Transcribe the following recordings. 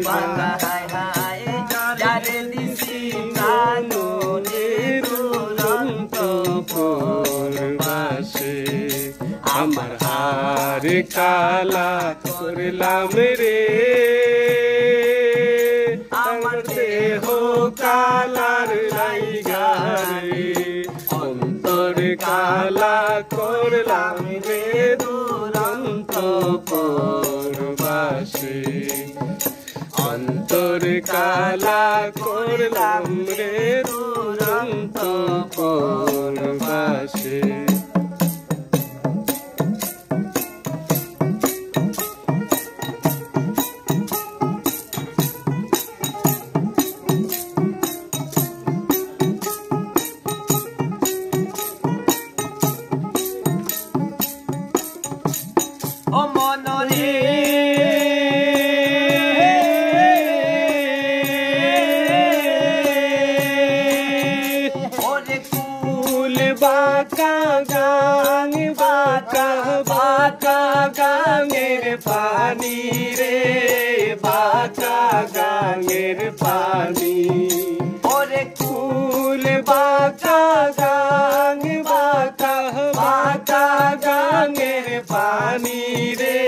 পাতা হায় হায় যারে দিছি কাননে দুরন্ত পরবাসে আমার হার কালা করলাম রে আমার দেহ কালার লাইগারে অন্তর কালা করলাম রে দুরন্ত পরবাসে অন্তর কালা করলাম রে দুরন্ত পরবাসে ও মনরে ওরে কুল বাঁকা গাং বাঁকা বাঁকা গাঙের পানি রে বাঁকা গাঙের পানি ওরে কুল বাঁকা গাং বাঁকা বাঁকা গাঙের পানি রে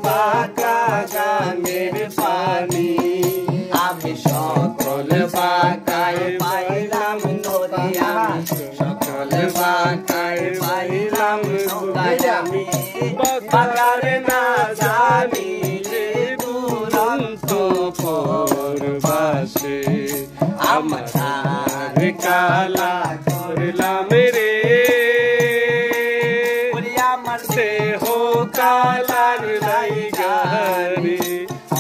বাঁকা গাঙের পানি আমি সকল বাঁকায় পাইলাম নদিয়া সকল বাঁকায় পাইলাম আমি বাঁকার না জানি রে দুরন্ত পরবাসে আমার হার কালা করলাম রে আমার দেহ কালার লাইগারে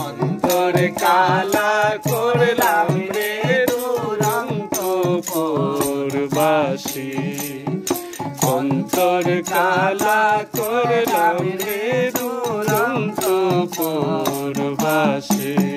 অন্তর কালা করলাম রে দুরন্ত পরবাসে অন্তর কালা করলাম রে দুরন্ত পরবাসে